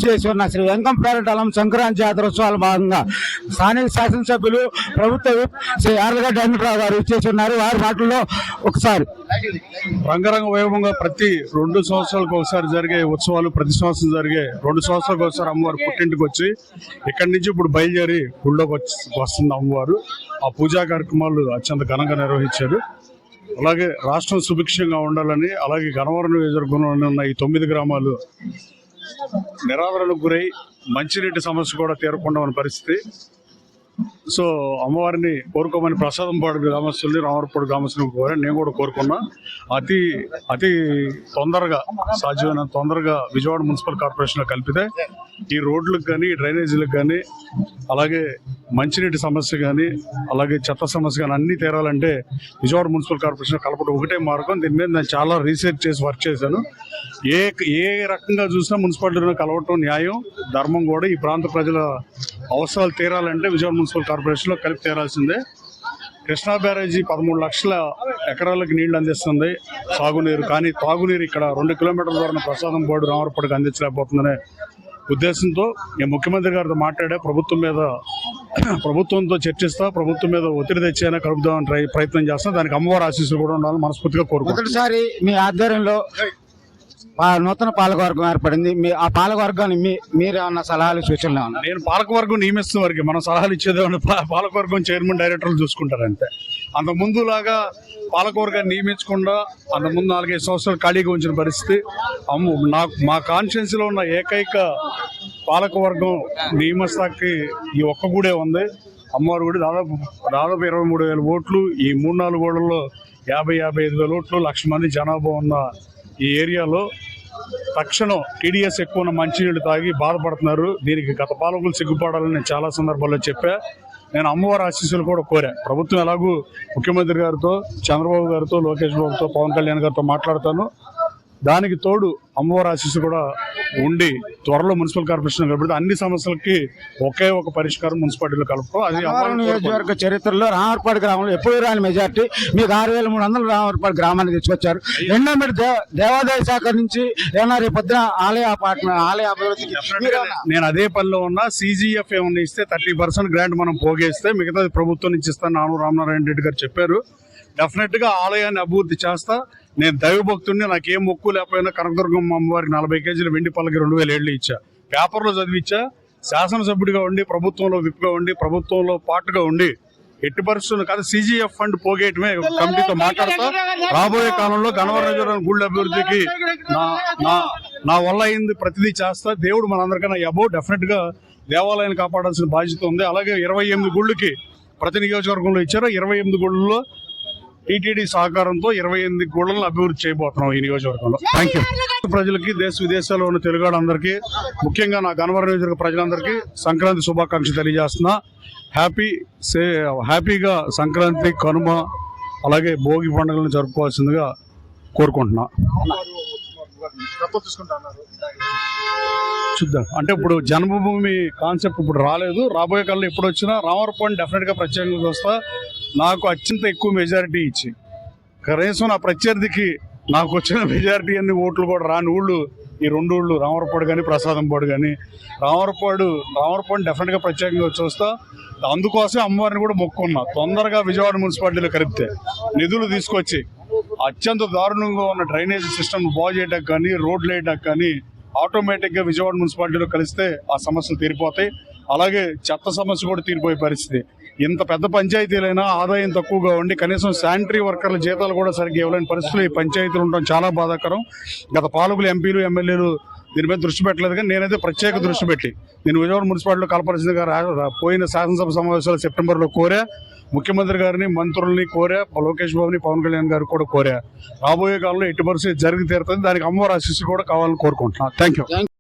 చేసి ఉన్న శ్రీ వెంకం పేరటలం సంక్రాంతి జాతరోత్సవాల భాగంగా స్థానిక శాసనసభ్యులు ప్రభుత్వ విప్ శ్రీ యార్లగడ్డ వెంకటరావు గారు ఇచ్చేసి ఉన్నారు. వారి మాటల్లో ఒకసారి రంగరంగ వైభవంగా ప్రతి 2 సంవత్సరాలకు ఒకసారి జరిగే ఉత్సవాలు, ప్రతి సంవత్సరం జరిగే 2 సంవత్సరాలకు ఒకసారి అమ్మవారు పుట్టింటికి వచ్చి ఇక్కడి నుంచి ఇప్పుడు బయలుదేరి గుళ్ళోకి వస్తుంది అమ్మవారు. ఆ పూజా కార్యక్రమాలు అత్యంత ఘనంగా నిర్వహించారు. అలాగే రాష్ట్రం సుభిక్షంగా ఉండాలని, అలాగే గన్నవరం నియోజకవర్గంలో ఉన్న ఈ 9 గ్రామాలు నిరాదరణకు గురై మంచినీటి సమస్య కూడా తీరకుండా ఉన్న పరిస్థితి. సో అమ్మవారిని కోరుకోమని ప్రసాదంపాడు గ్రామస్తుల్ని, రామవరపాడు గ్రామస్తులను కోరాను. నేను కూడా కోరుకున్నా. అతి తొందరగా, సాధ్యమైనంత తొందరగా విజయవాడ మున్సిపల్ కార్పొరేషన్లో కలిపితే ఈ రోడ్లకు కానీ, డ్రైనేజీలకు కానీ, అలాగే మంచినీటి సమస్య కానీ, అలాగే చెత్త సమస్య కానీ అన్నీ తీరాలంటే విజయవాడ మున్సిపల్ కార్పొరేషన్ కలపడం ఒకటే మార్గం. దీని మీద నేను చాలా రీసెర్చ్ చేసి వర్క్ చేశాను. ఏ రకంగా చూసినా మున్సిపాలిటీలో కలవటం న్యాయం, ధర్మం కూడా. ఈ ప్రాంత ప్రజల అవసరాలు తీరాలంటే విజయవాడ మున్సిపల్ కార్పొరేషన్లో కలిపి తీరాల్సిందే. కృష్ణా బ్యారేజీ 13 లక్షల ఎకరాలకు నీళ్లు అందిస్తుంది, సాగునీరు. కానీ తాగునీరు ఇక్కడ 2 కిలోమీటర్ల దూరం ప్రసాదంపాడు, రామవరపాడుకు అందించలేకపోతుందనే ఉద్దేశంతో నేను ముఖ్యమంత్రి గారితో మాట్లాడే ప్రభుత్వంతో చర్చిస్తా, ప్రభుత్వం మీద ఒత్తిడి తెచ్చైనా కలుపుదామని ప్రయత్నం చేస్తా. దానికి అమ్మవారి ఆశీస్సులు కూడా ఉండాలని మనస్ఫూర్తిగా కోరుకుంటున్నాను. మొదటిసారి మీ ఆధ్వర్యంలో నూతన పాలకవర్గం ఏర్పడింది. ఆ పాలకవర్గాన్ని మీరేమన్నా సలహాలు, సూచనలు ఏమన్నా? నేను పాలకవర్గం నియమిస్తున్న వరకు మనం సలహాలు ఇచ్చేదే పాలకవర్గం చైర్మన్, డైరెక్టర్లు చూసుకుంటారు అంతే. అంత ముందులాగా పాలకవర్గాన్ని నియమించకుండా అంతకుముందు 4-5 సంవత్సరాలు ఖాళీగా ఉంచిన పరిస్థితి. మా కాన్స్టిట్యున్సీలో ఉన్న ఏకైక పాలకవర్గం నియమస్థాయికి ఈ ఒక్క గుడే ఉంది. అమ్మవారి గుడి దాదాపు 23,000 ఓట్లు. ఈ 3-4 గోడల్లో 50,000-55,000 ఓట్లు, 1,00,000 మంది జనాభా ఉన్న ఈ ఏరియాలో తక్షణం టీడీఎస్ ఎక్కువ ఉన్న మంచినీళ్ళు తాగి బాధపడుతున్నారు. దీనికి గత పాలకులు సిగ్గుపడాలని నేను చాలా సందర్భాల్లో చెప్పా. నేను అమ్మవారి ఆశీస్సులు కూడా కోరా. ప్రభుత్వం ఎలాగూ ముఖ్యమంత్రి గారితో, చంద్రబాబు గారితో, లోకేష్ బాబుతో, పవన్ కళ్యాణ్ గారితో మాట్లాడతాను. దానికి తోడు అమ్మవారి ఆశీస్సు కూడా ఉండి త్వరలో మున్సిపల్ కార్పొరేషన్ కలపడం, అన్ని సమస్యలకి ఒకే ఒక పరిష్కారం మున్సిపాలిటీలో కలపడం. అది నియోజకవర్గ చరిత్రలో రామవరపాడు గ్రామంలో ఎప్పుడు రాని మెజార్టీ. మీకు 6,300 రామవరపాడు గ్రామాన్ని తెచ్చుకొచ్చారు. రెండో మీరు దేవాదాయ శాఖ నుంచి ఏమన్నా రేపొద్దున ఆలయ అభివృద్ధికి నేను అదే పనిలో ఉన్నా. CGF ఏమన్నా ఇస్తే 30% గ్రాంట్ మనం పోగేస్తే మిగతాది ప్రభుత్వం నుంచి ఇస్తాను నాను రామనారాయణ రెడ్డి గారు చెప్పారు. డెఫినెట్ గా ఆలయాన్ని అభివృద్ధి చేస్తా. నేను దైవభక్తుడిని, నాకేం మొక్కు లేకపోయినా కనకదుర్గమ్మ అమ్మవారికి 40 కేజీల వెండి పల్లకి 2,000 ఇచ్చా. పేపర్లో చదివిచ్చా. శాసనసభ్యుడిగా ఉండి, ప్రభుత్వంలో విప్గా ఉండి, ప్రభుత్వంలో పాటుగా ఉండి ఎట్టి పరిస్థితులు కాదు CGF ఫండ్ పోగేయటమే కమిటీతో మాట్లాడతా. రాబోయే కాలంలో గన్నవరం నియోజకవర్గం గుళ్ళ అభివృద్ధికి నా వల్ల అయింది ప్రతిదీ చేస్తా. దేవుడు మనందరికన్నా అబౌవ్. డెఫినెట్ గా దేవాలయాన్ని కాపాడాల్సిన బాధ్యత ఉంది. అలాగే 28 గుళ్ళకి ప్రతి నియోజకవర్గంలో ఇచ్చారు. 28 గుళ్ళలో టీటీడీ సహకారంతో 28 గుళ్ళలను అభివృద్ధి చేయబోతున్నాం ఈ నియోజకవర్గంలో. Thank you. ప్రజలకి, దేశ విదేశాల్లో ఉన్న తెలుగువాళ్ళందరికీ, ముఖ్యంగా నా గన్నవరం నియోజకవర్గ ప్రజలందరికీ సంక్రాంతి శుభాకాంక్షలు తెలియజేస్తున్నా. హ్యాపీగా సంక్రాంతి, కనుమ, అలాగే భోగి పండుగలను జరుపుకోవాల్సిందిగా కోరుకుంటున్నా. చూద్దాం. అంటే ఇప్పుడు జన్మభూమి కాన్సెప్ట్ ఇప్పుడు రాలేదు. రాబోయే కాలంలో ఎప్పుడు వచ్చినా రామవరపాడుని డెఫినెట్ గా ప్రత్యేకంగా చూస్తా. నాకు అత్యంత ఎక్కువ మెజారిటీ ఇచ్చి కనీసం నా ప్రత్యర్థికి నాకు వచ్చిన మెజారిటీ అన్ని ఓట్లు కూడా రాని ఊళ్ళు ఈ 2 ఊళ్ళు, రామవరపాడు కానీ, ప్రసాదంపాడు కానీ. రామవరపాడుని డెఫినెట్ గా ప్రత్యేకంగా చూస్తా. అందుకోసం అమ్మవారిని కూడా మొక్కున్నా. తొందరగా విజయవాడ మున్సిపాలిటీలో కలిపితే నిధులు తీసుకొచ్చి అత్యంత దారుణంగా ఉన్న డ్రైనేజ్ సిస్టమ్ బాగు చేయడానికి కానీ, రోడ్లు వేయడానికి కానీ ఆటోమేటిక్ గా విజయవాడ మున్సిపాలిటీలో కలిస్తే ఆ సమస్యలు తీరిపోతాయి. అలాగే చెత్త సమస్య కూడా తీరిపోయే పరిస్థితి. ఇంత పెద్ద పంచాయతీలైనా ఆదాయం తక్కువగా ఉండి కనీసం శానిటరీ వర్కర్ల జీతాలు కూడా సరిగ్గా ఇవ్వలేని పరిస్థితులు ఈ పంచాయతీలు ఉండడం చాలా బాధాకరం. గత పాలకులు, ఎంపీలు, ఎమ్మెల్యేలు దీని మీద దృష్టి పెట్టలేదు. కానీ నేనైతే ప్రత్యేక దృష్టి పెట్టి నేను విజయవాడ మున్సిపాలిటీలో కలపరిచిందిగా పోయిన శాసనసభ సమావేశాలు సెప్టెంబర్లో కోరా. ముఖ్యమంత్రి గారిని, మంత్రుల్ని కోరా, లోకేష్ బాబుని, పవన్ కళ్యాణ్ గారు కూడా కోరా. రాబోయే కాలంలో ఎట్టి పరిస్థితి జరిగి తీరుతుంది. దానికి అమ్మవారి ఆశీస్సులు కూడా కావాలని కోరుకుంటున్నాను. Thank you.